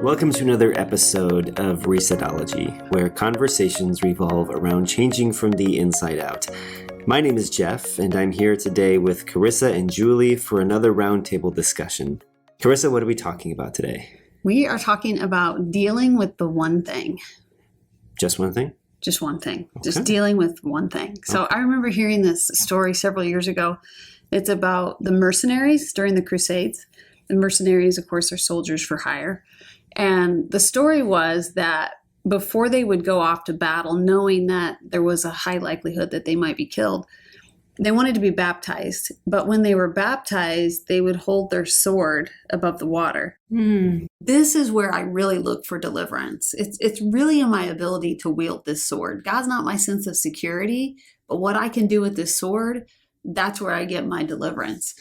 Welcome to another episode of Resetology, where conversations revolve around changing from the inside out. My name is Jeff, and I'm here today with Carissa and Julie for another roundtable discussion. Carissa, what are we talking about today? We are talking about dealing with the one thing. Just one thing? Just one thing. Okay. Just dealing with one thing. So I remember hearing this story several years ago. It's about the mercenaries during the Crusades. The mercenaries, of course, are soldiers for hire. And the story was that before they would go off to battle, knowing that there was a high likelihood that they might be killed, they wanted to be baptized. But when they were baptized, they would hold their sword above the water. This is where I really look for deliverance. It's really in my ability to wield this sword. God's not my sense of security, but what I can do with this sword, that's where I get my deliverance.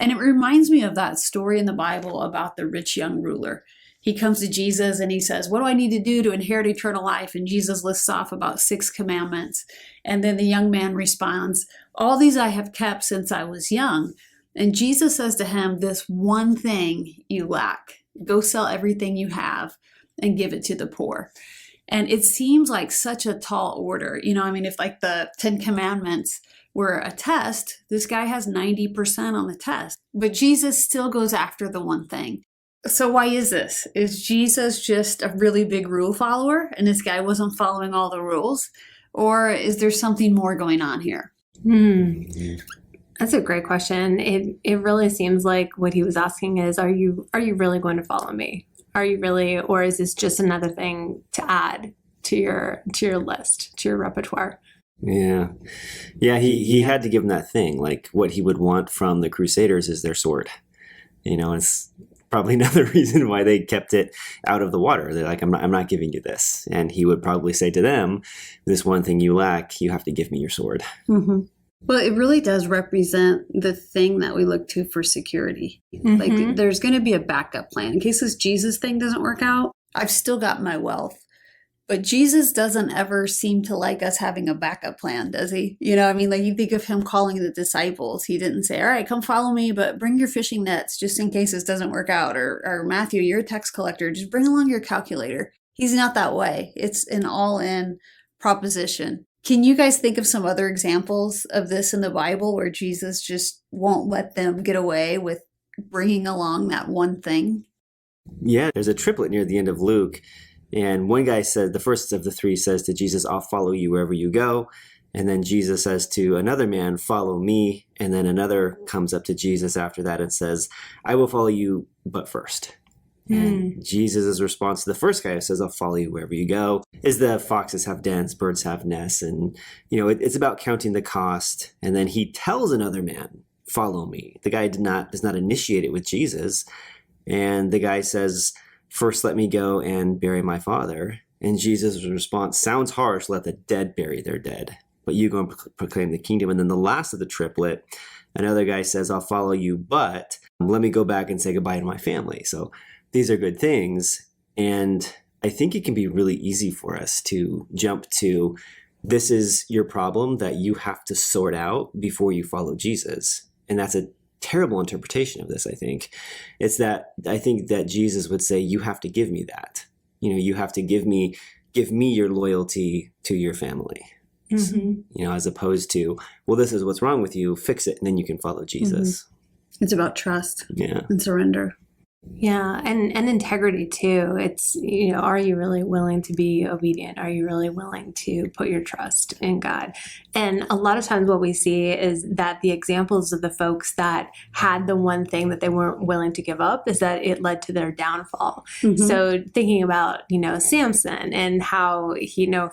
And it reminds me of that story in the Bible about the rich young ruler. He comes to Jesus and he says, what do I need to do to inherit eternal life? And Jesus lists off about 6 commandments. And then the young man responds, all these I have kept since I was young. And Jesus says to him, this one thing you lack. Go sell everything you have and give it to the poor. And it seems like such a tall order. If like the 10 commandments were a test, this guy has 90% on the test. But Jesus still goes after the one thing. So why is this? Is Jesus just a really big rule follower and this guy wasn't following all the rules? Or is there something more going on here? That's a great question. It really seems like what he was asking is, are you really going to follow me? Are you really, or is this just another thing to add to your list, to your repertoire? Yeah. He had to give them that thing. Like what he would want from the Crusaders is their sword. It's probably another reason why they kept it out of the water. They're like, I'm not giving you this. And he would probably say to them, this one thing you lack, you have to give me your sword. Mm-hmm. Well, it really does represent the thing that we look to for security. Mm-hmm. Like there's going to be a backup plan. In case this Jesus thing doesn't work out, I've still got my wealth. But Jesus doesn't ever seem to like us having a backup plan, does he? Like you think of him calling the disciples. He didn't say, all right, come follow me, but bring your fishing nets just in case this doesn't work out. Or Matthew, you're a tax collector. Just bring along your calculator. He's not that way. It's an all-in proposition. Can you guys think of some other examples of this in the Bible where Jesus just won't let them get away with bringing along that one thing? Yeah, there's a triplet near the end of Luke. And one guy said, the first of the 3 says to Jesus, I'll follow you wherever you go. And then Jesus says to another man, follow me. And then another comes up to Jesus after that and says, I will follow you, but first. And Jesus' response to the first guy who says, I'll follow you wherever you go, is the foxes have dens, birds have nests. And, it's about counting the cost. And then he tells another man, follow me. The guy does not initiate it with Jesus. And the guy says, first, let me go and bury my father. And Jesus' response sounds harsh, let the dead bury their dead. But you go and proclaim the kingdom. And then the last of the triplet, another guy says, I'll follow you, but let me go back and say goodbye to my family. So these are good things. And I think it can be really easy for us to jump to, this is your problem that you have to sort out before you follow Jesus. And that's a terrible interpretation of this, I think. It's that I think that Jesus would say, you have to give me that. You have to give me your loyalty to your family. As opposed to, well, this is what's wrong with you, fix it, and then you can follow Jesus. It's about trust and surrender. Yeah, and integrity too. It's, are you really willing to be obedient? Are you really willing to put your trust in God? And a lot of times what we see is that the examples of the folks that had the one thing that they weren't willing to give up is that it led to their downfall. So thinking about, Samson and how,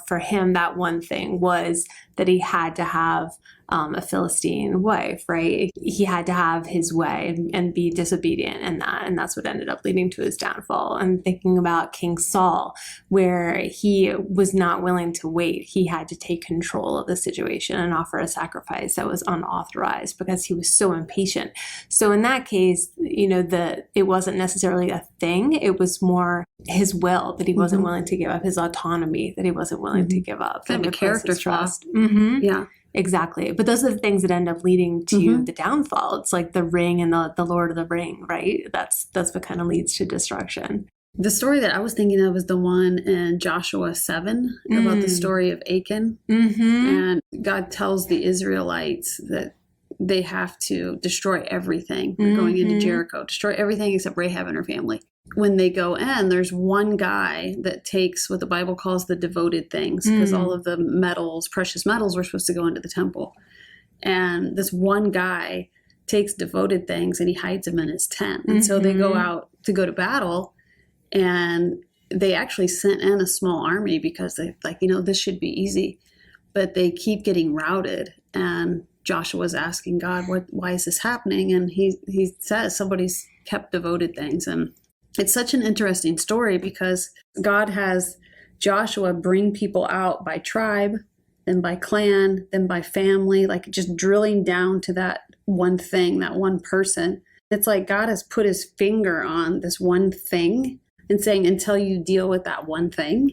for him, that one thing was that he had to have a Philistine wife, right? He had to have his way and be disobedient in that. And that's what ended up leading to his downfall. And thinking about King Saul, where he was not willing to wait. He had to take control of the situation and offer a sacrifice that was unauthorized because he was so impatient. So in that case, it wasn't necessarily a thing. It was more his will that he wasn't willing to give up, his autonomy that he wasn't willing to give up. Kind of a character flaw. Yeah. Exactly. But those are the things that end up leading to the downfall. It's like the ring and the Lord of the Ring, right? That's what kind of leads to destruction. The story that I was thinking of is the one in Joshua 7 about the story of Achan. And God tells the Israelites that they have to destroy everything. They're going into Jericho, destroy everything except Rahab and her family. When they go in, there's one guy that takes what the Bible calls the devoted things, because all of the metals, precious metals, were supposed to go into the temple. And this one guy takes devoted things and he hides them in his tent. And so they go out to go to battle, and they actually sent in a small army because they this should be easy. But they keep getting routed. And Joshua's asking God, why is this happening? And he says somebody's kept devoted things. And it's such an interesting story because God has Joshua bring people out by tribe, then by clan, then by family, like just drilling down to that one thing, that one person. It's like God has put his finger on this one thing and saying, until you deal with that one thing,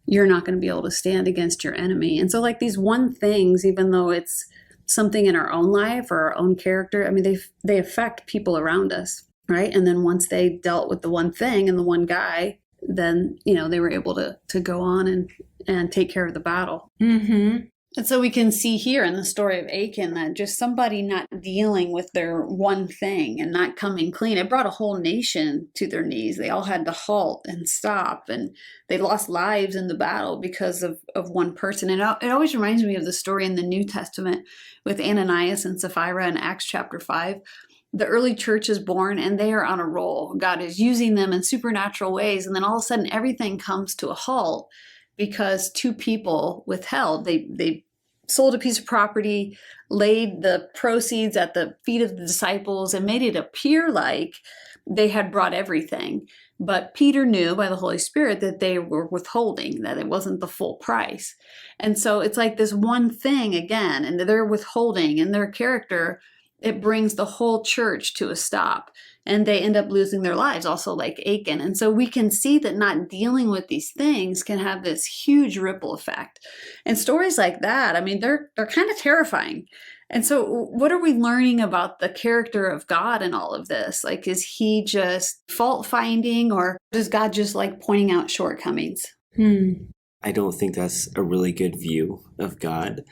you're not going to be able to stand against your enemy. And so like these one things, even though it's something in our own life or our own character, I mean, they affect people around us, right? And then once they dealt with the one thing and the one guy, then, they were able to go on and take care of the battle. And so we can see here in the story of Achan that just somebody not dealing with their one thing and not coming clean, it brought a whole nation to their knees. They all had to halt and stop, and they lost lives in the battle because of one person. And it always reminds me of the story in the New Testament with Ananias and Sapphira in Acts chapter 5. The early church is born and they are on a roll. God is using them in supernatural ways. And then all of a sudden everything comes to a halt because two people withheld. They sold a piece of property, laid the proceeds at the feet of the disciples, and made it appear like they had brought everything. But Peter knew by the Holy Spirit that they were withholding, that it wasn't the full price. And so it's like this one thing again, and they're withholding, and their character, it brings the whole church to a stop. And they end up losing their lives, also like Achan. And so we can see that not dealing with these things can have this huge ripple effect. And stories like that, I mean, they're kind of terrifying. And so what are we learning about the character of God in all of this? Like, is he just fault finding, or does God just like pointing out shortcomings? I don't think that's a really good view of God,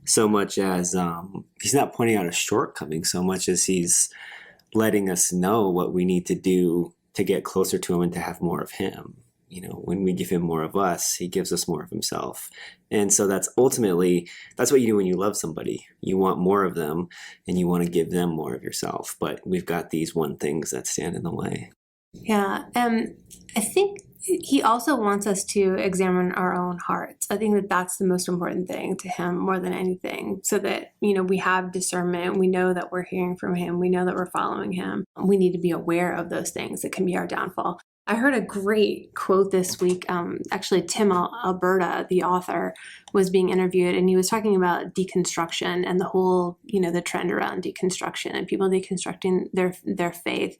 so much as he's not pointing out a shortcoming so much as he's letting us know what we need to do to get closer to him and to have more of him. When we give him more of us, he gives us more of himself. And so that's ultimately, that's what you do when you love somebody. You want more of them and you want to give them more of yourself. But we've got these one things that stand in the way. Yeah. I think he also wants us to examine our own hearts. I think that that's the most important thing to him more than anything, so that, we have discernment. We know that we're hearing from him. We know that we're following him. We need to be aware of those things that can be our downfall. I heard a great quote this week. Actually, Tim Alberta, the author, was being interviewed, and he was talking about deconstruction and the whole, the trend around deconstruction and people deconstructing their faith.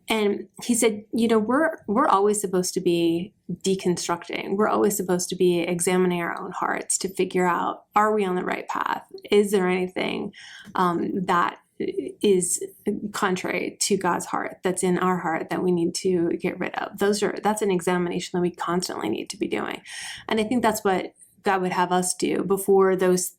And he said, we're always supposed to be deconstructing. We're always supposed to be examining our own hearts to figure out, are we on the right path? Is there anything that is contrary to God's heart, that's in our heart, that we need to get rid of? That's an examination that we constantly need to be doing. And I think that's what God would have us do before those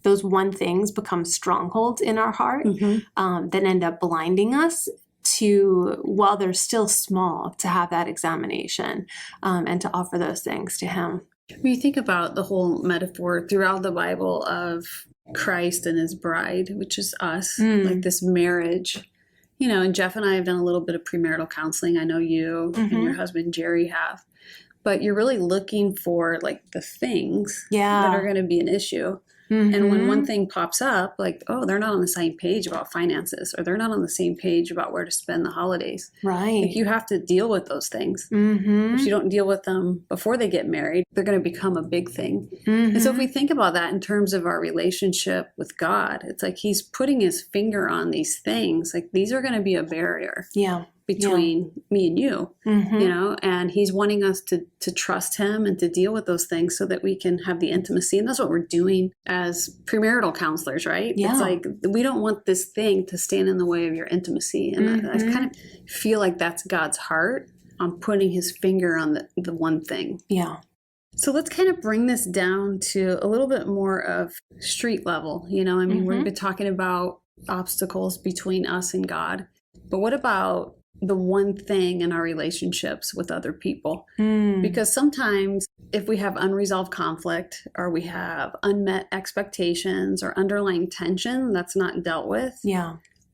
one things become strongholds in our heart, that end up blinding us to, while they're still small, to have that examination and to offer those things to him. When you think about the whole metaphor throughout the Bible of Christ and his bride, which is us, like this marriage, and Jeff and I have done a little bit of premarital counseling. I know you and your husband, Jerry, have. But you're really looking for like the things that are going to be an issue. And when one thing pops up, like, oh, they're not on the same page about finances, or they're not on the same page about where to spend the holidays. Right. Like, you have to deal with those things. If you don't deal with them before they get married, they're going to become a big thing. And so if we think about that in terms of our relationship with God, it's like he's putting his finger on these things. Like, these are going to be a barrier. Between me and you, and he's wanting us to trust him and to deal with those things so that we can have the intimacy. And that's what we're doing as premarital counselors, right? It's like, we don't want this thing to stand in the way of your intimacy. And I kind of feel like that's God's heart on putting his finger on the one thing. Yeah. So let's kind of bring this down to a little bit more of street level. You know, I mean, we've been talking about obstacles between us and God, but what about the one thing in our relationships with other people? Because sometimes if we have unresolved conflict or we have unmet expectations or underlying tension that's not dealt with,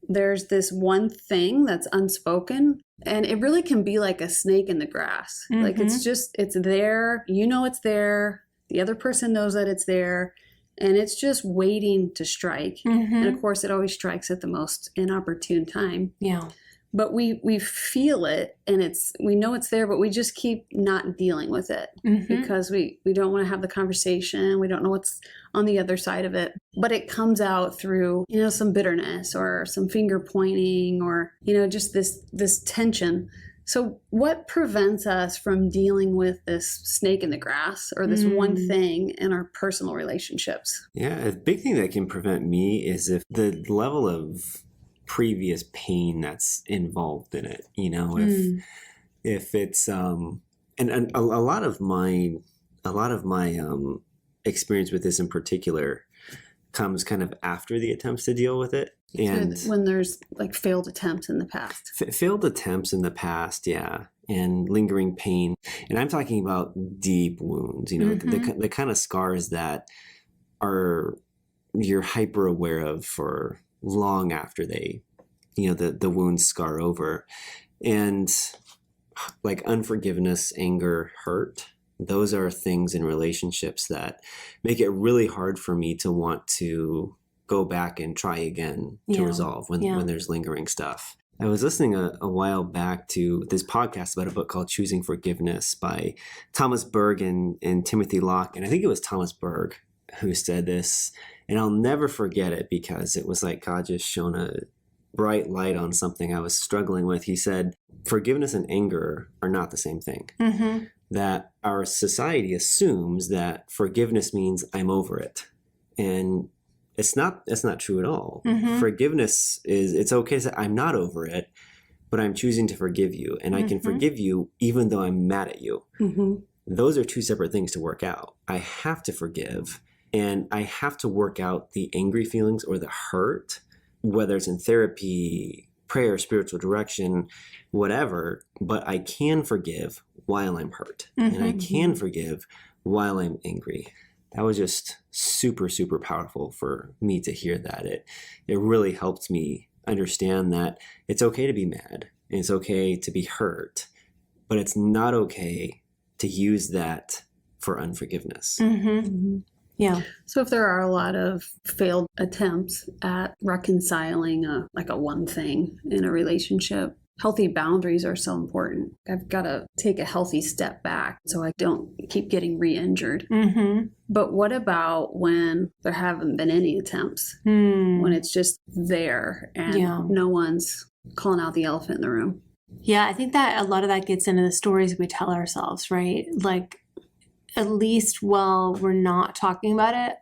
there's this one thing that's unspoken, and it really can be like a snake in the grass. Like it's there, you know, it's there, the other person knows that it's there, and it's just waiting to strike. And of course it always strikes at the most inopportune time. But we feel it, and we know it's there, but we just keep not dealing with it because we don't want to have the conversation. We don't know what's on the other side of it. But it comes out through, you know, some bitterness or some finger pointing or, you know, just this tension. So what prevents us from dealing with this snake in the grass or this one thing in our personal relationships? Yeah, a big thing that can prevent me is if the level of previous pain that's involved in it, you know, if it's and a lot of my experience with this in particular comes kind of after the attempts to deal with it, and when there's like failed attempts in the past, and lingering pain. And I'm talking about deep wounds, you know, the kind of scars that you're hyper aware of for long after they, you know, the wounds scar over. And like unforgiveness, anger, hurt, those are things in relationships that make it really hard for me to want to go back and try again to resolve when there's lingering stuff. I was listening a while back to this podcast about a book called Choosing Forgiveness by Thomas Berg and Timothy Locke. And I think it was Thomas Berg who said this, and I'll never forget it because it was like God just shone a bright light on something I was struggling with. He said, forgiveness and anger are not the same thing. That our society assumes that forgiveness means I'm over it. And that's not true at all. Forgiveness is, it's okay to say I'm not over it, but I'm choosing to forgive you. And I can forgive you even though I'm mad at you. Those are two separate things to work out. I have to forgive, and I have to work out the angry feelings or the hurt, whether it's in therapy, prayer, spiritual direction, whatever, but I can forgive while I'm hurt. And I can forgive while I'm angry. That was just super, super powerful for me to hear that. It really helped me understand that it's okay to be mad, and it's okay to be hurt, but it's not okay to use that for unforgiveness. Yeah. So if there are a lot of failed attempts at reconciling a one thing in a relationship, healthy boundaries are so important. I've got to take a healthy step back so I don't keep getting re-injured. But what about when there haven't been any attempts? When it's just there and no one's calling out the elephant in the room? Yeah, I think that a lot of that gets into the stories we tell ourselves, right? Like, at least while we're not talking about it,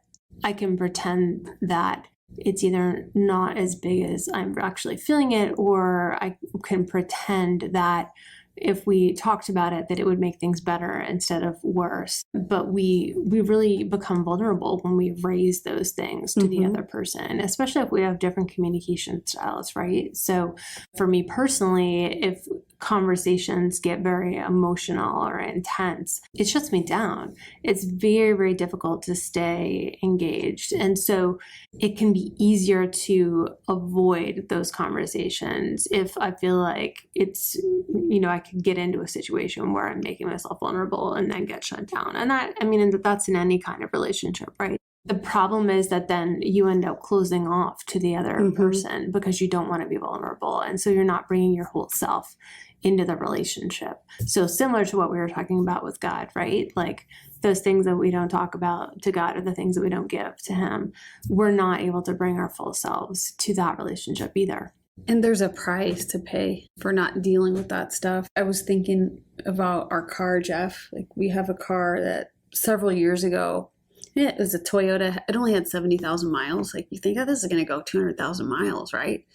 I can pretend that it's either not as big as I'm actually feeling it, or I can pretend that if we talked about it, that it would make things better instead of worse. But we really become vulnerable when we raise those things to the other person, especially if we have different communication styles, right? So for me personally, if conversations get very emotional or intense, it shuts me down. It's very, very difficult to stay engaged. And so it can be easier to avoid those conversations if I feel like it's, you know, I could get into a situation where I'm making myself vulnerable and then get shut down. And that's in any kind of relationship, right? The problem is that then you end up closing off to the other person because you don't want to be vulnerable. And so you're not bringing your whole self into the relationship. So similar to what we were talking about with God, right? Like those things that we don't talk about to God are the things that we don't give to him. We're not able to bring our full selves to that relationship either. And there's a price to pay for not dealing with that stuff. I was thinking about our car, Jeff. Like we have a car that several years ago, it was a Toyota. It only had 70,000 miles. Like you think, this is going to go 200,000 miles, right?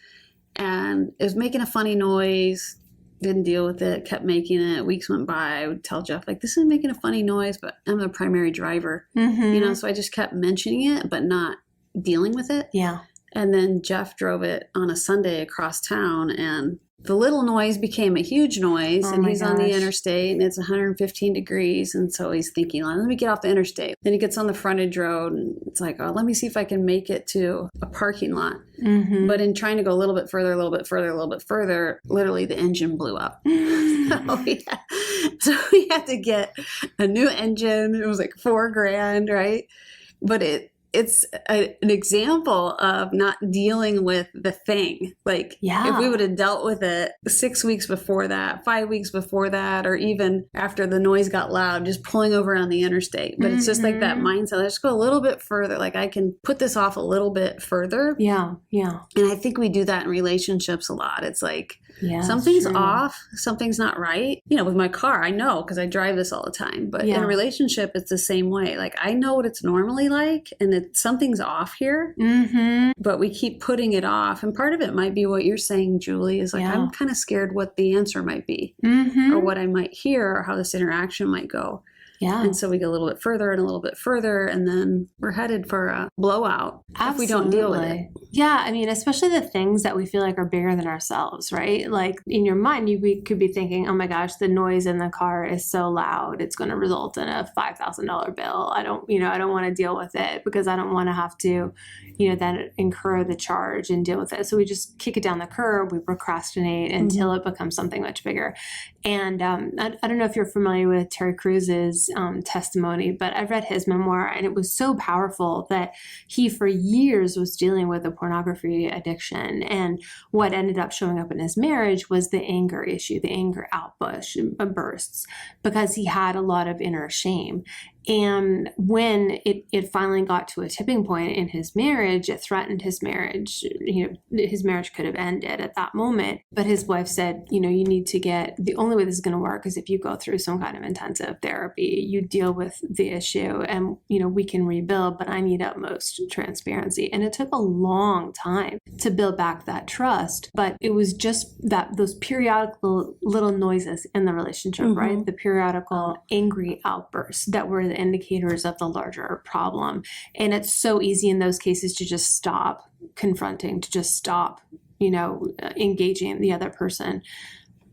And it was making a funny noise. didn't deal with it, kept making it. Weeks went by. I would tell Jeff, like, this is making a funny noise, but I'm the primary driver, so I just kept mentioning it, but not dealing with it. Yeah. And then Jeff drove it on a Sunday across town, and the little noise became a huge noise, and he's on the interstate, and it's 115 degrees, and so he's thinking, let me get off the interstate. Then he gets on the frontage road, and it's like, oh, let me see if I can make it to a parking lot. But in trying to go a little bit further, literally the engine blew up. So we had to get a new engine. It was like $4,000, right? But it's an example of not dealing with the thing. Like, if we would have dealt with it 6 weeks before that, 5 weeks before that, or even after the noise got loud, just pulling over on the interstate. But it's just like that mindset. Let's go a little bit further. Like, I can put this off a little bit further. Yeah. Yeah. And I think we do that in relationships a lot. It's like, something's off, something's not right. With my car, I know because I drive this all the time. But in a relationship, it's the same way. Like, I know what it's normally like, and something's off here, but we keep putting it off. And part of it might be what you're saying, Julie, is like, I'm kind of scared what the answer might be, or what I might hear, or how this interaction might go. Yeah. And so we go a little bit further and a little bit further, and then we're headed for a blowout if we don't deal with it. Yeah. I mean, especially the things that we feel like are bigger than ourselves, right? Like, in your mind, you could be thinking, oh my gosh, the noise in the car is so loud. It's going to result in a $5,000 bill. I don't want to deal with it because I don't want to have to, then incur the charge and deal with it. So we just kick it down the curb. We procrastinate until it becomes something much bigger. And I don't know if you're familiar with Terry Cruz's testimony, but I've read his memoir, and it was so powerful that he for years was dealing with a pornography addiction. And what ended up showing up in his marriage was the anger issue, the anger outbursts, because he had a lot of inner shame. And when it finally got to a tipping point in his marriage, it threatened his marriage. His marriage could have ended at that moment. But his wife said, you need to the only way this is going to work is if you go through some kind of intensive therapy, you deal with the issue, and, we can rebuild, but I need utmost transparency. And it took a long time to build back that trust. But it was just those periodical little noises in the relationship, right? The periodical angry outbursts that were the indicators of the larger problem. And it's so easy in those cases to just stop confronting, to just stop, engaging the other person.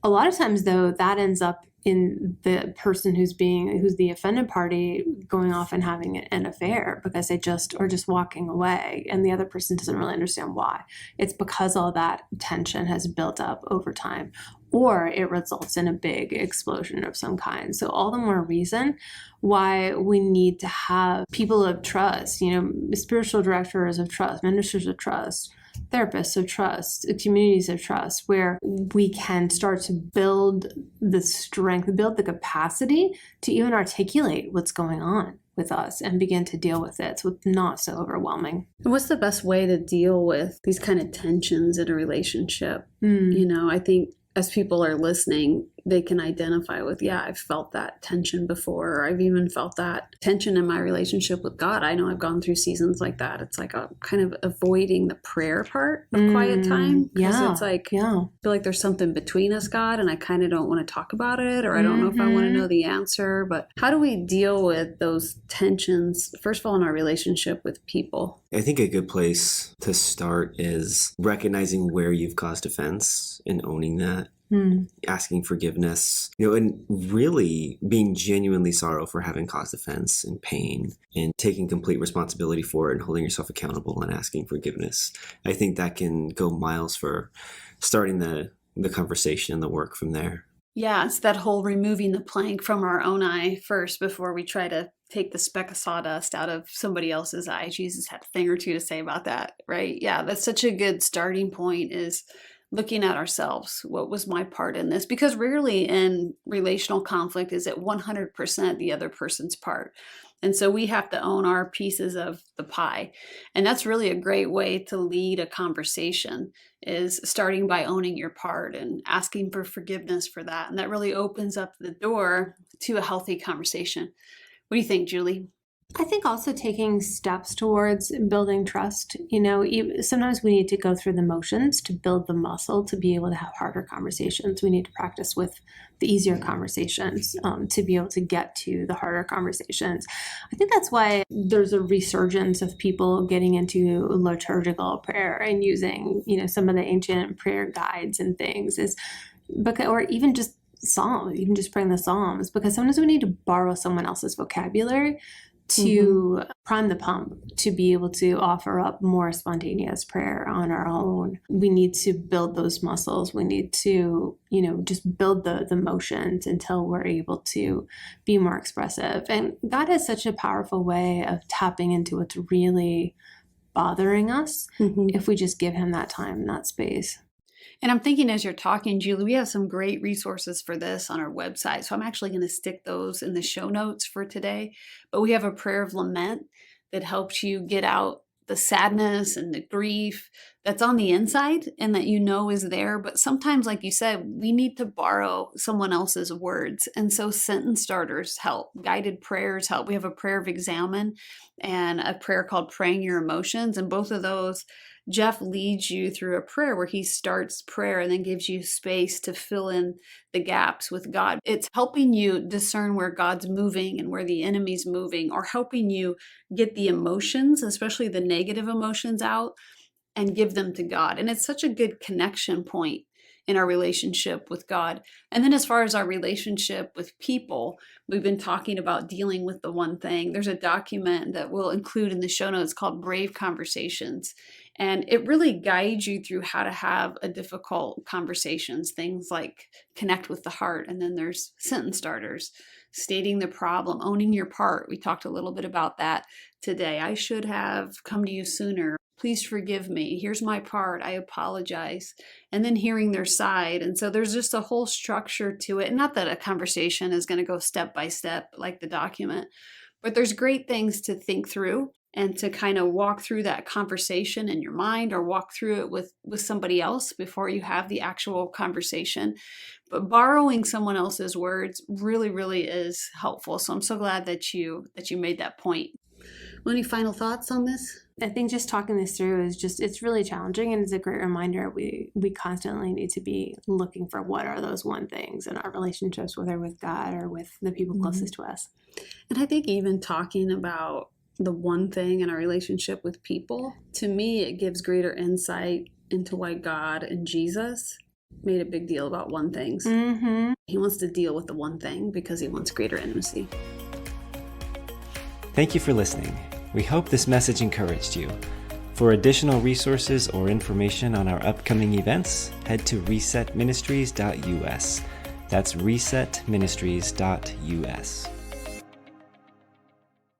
A lot of times, though, that ends up in the person who's the offended party going off and having an affair because they just walking away, and the other person doesn't really understand why. It's because all that tension has built up over time, or it results in a big explosion of some kind. So all the more reason why we need to have people of trust, spiritual directors of trust, ministers of trust, therapists of trust, communities of trust, where we can start to build the strength, build the capacity to even articulate what's going on with us and begin to deal with it so it's not so overwhelming. And what's the best way to deal with these kind of tensions in a relationship? I think as people are listening, they can identify with, I've felt that tension before, or I've even felt that tension in my relationship with God. I know I've gone through seasons like that. It's like a kind of avoiding the prayer part of quiet time. Because it's like, I feel like there's something between us, God, and I kind of don't want to talk about it, or I don't know if I want to know the answer. But how do we deal with those tensions, first of all, in our relationship with people? I think a good place to start is recognizing where you've caused offense and owning that. Asking forgiveness, and really being genuinely sorrow for having caused offense and pain, and taking complete responsibility for it and holding yourself accountable and asking forgiveness. I think that can go miles for starting the conversation and the work from there. Yeah, it's that whole removing the plank from our own eye first before we try to take the speck of sawdust out of somebody else's eye. Jesus had a thing or two to say about that, right? Yeah, that's such a good starting point, is looking at ourselves. What was my part in this? Because rarely in relational conflict is it 100% the other person's part. And so we have to own our pieces of the pie. And that's really a great way to lead a conversation, is starting by owning your part and asking for forgiveness for that. And that really opens up the door to a healthy conversation. What do you think, Julie? I think also taking steps towards building trust. Sometimes we need to go through the motions to build the muscle to be able to have harder conversations. We need to practice with the easier conversations to be able to get to the harder conversations. I think that's why there's a resurgence of people getting into liturgical prayer and using, some of the ancient prayer guides and things, or even just Psalms, even just praying the Psalms, because sometimes we need to borrow someone else's vocabulary to prime the pump, to be able to offer up more spontaneous prayer on our own. We need to build those muscles. We need to, just build the motions until we're able to be more expressive. And God has such a powerful way of tapping into what's really bothering us if we just give him that time and that space. And I'm thinking as you're talking, Julie, we have some great resources for this on our website. So I'm actually going to stick those in the show notes for today. But we have a prayer of lament that helps you get out the sadness and the grief that's on the inside and that is there. But sometimes, like you said, we need to borrow someone else's words. And so sentence starters help, guided prayers help. We have a prayer of examine and a prayer called praying your emotions. And both of those, Jeff leads you through a prayer where he starts prayer and then gives you space to fill in the gaps with God. It's helping you discern where God's moving and where the enemy's moving, or helping you get the emotions, especially the negative emotions, out and give them to God. And it's such a good connection point in our relationship with God. And then as far as our relationship with people, we've been talking about dealing with the one thing. There's a document that we'll include in the show notes called Brave Conversations. And it really guides you through how to have a difficult conversations, things like connect with the heart. And then there's sentence starters, stating the problem, owning your part. We talked a little bit about that today. I should have come to you sooner. Please forgive me. Here's my part. I apologize. And then hearing their side. And so there's just a whole structure to it. Not that a conversation is going to go step by step like the document, but there's great things to think through and to kind of walk through that conversation in your mind, or walk through it with somebody else before you have the actual conversation. But borrowing someone else's words really, really is helpful. So I'm so glad that you made that point. Well, any final thoughts on this? I think just talking this through it's really challenging, and it's a great reminder we constantly need to be looking for what are those one things in our relationships, whether with God or with the people closest to us. And I think even talking about the one thing in our relationship with people, to me, it gives greater insight into why God and Jesus made a big deal about one things. He wants to deal with the one thing because he wants greater intimacy. Thank you for listening. We hope this message encouraged you. For additional resources or information on our upcoming events, head to resetministries.us. That's resetministries.us.